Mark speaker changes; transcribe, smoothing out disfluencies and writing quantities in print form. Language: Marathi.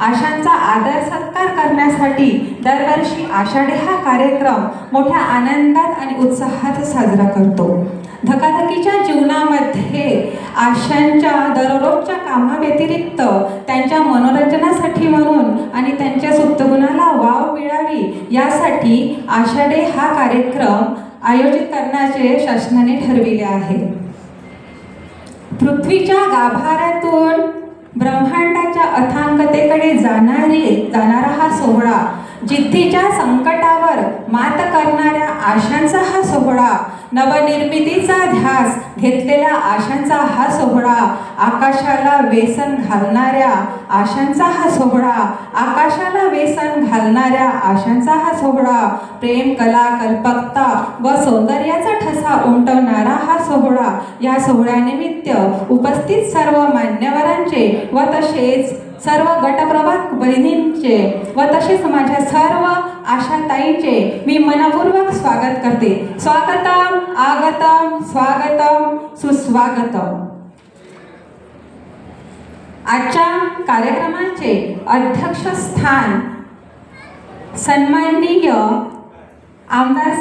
Speaker 1: आशांचा आदर सत्कार करण्यासाठी दरवर्षी आषाढी हा कार्यक्रम मोठ्या आनंदात आणि उत्साहात साजरा करतो। धकाधकीच्या जीवनामध्ये आशांच्या दररोजच्या कामाव्यतिरिक्त त्यांच्या मनोरंजनासाठी म्हणून आणि त्यांच्या सुप्तगुणाला वाव मिळावी यासाठी आषाढी हा कार्यक्रम आयोजित करण्याचे शासनाने ठरविले आहे। पृथ्वीच्या गाभाऱ्यातून ब्रह्मांडाच्या अथांगतेकडे जाणारा हा सोहळा, जिद्दीच्या संकटावर मात करणाऱ्या आशांचा हा सोहळा, नवनिर्मितीचा ध्यास घेतलेल्या आशांचा हा सोहळा, आकाशाला वेसन घालणाऱ्या आशांचा हा सोहळा, आकाशाला वेसन घालणाऱ्या आशांचा हा सोहळा, प्रेम, कला, कल्पकता व सौंदर्याचा ठसा उमटवणारा हा सोहळा। या सोहळ्यानिमित्त उपस्थित सर्व मान्यवरांचे व तसेच सर्व गटप्रवाह बहिणींचे व तसेच माझ्या सर्व आशाताईंचे मी मनपूर्वक स्वागत करते। स्वागतम, आगतम, स्वागतम, सुस्वागतम। आजच्या कार्यक्रमाचे अध्यक्षस्थान सन्माननीय आमदार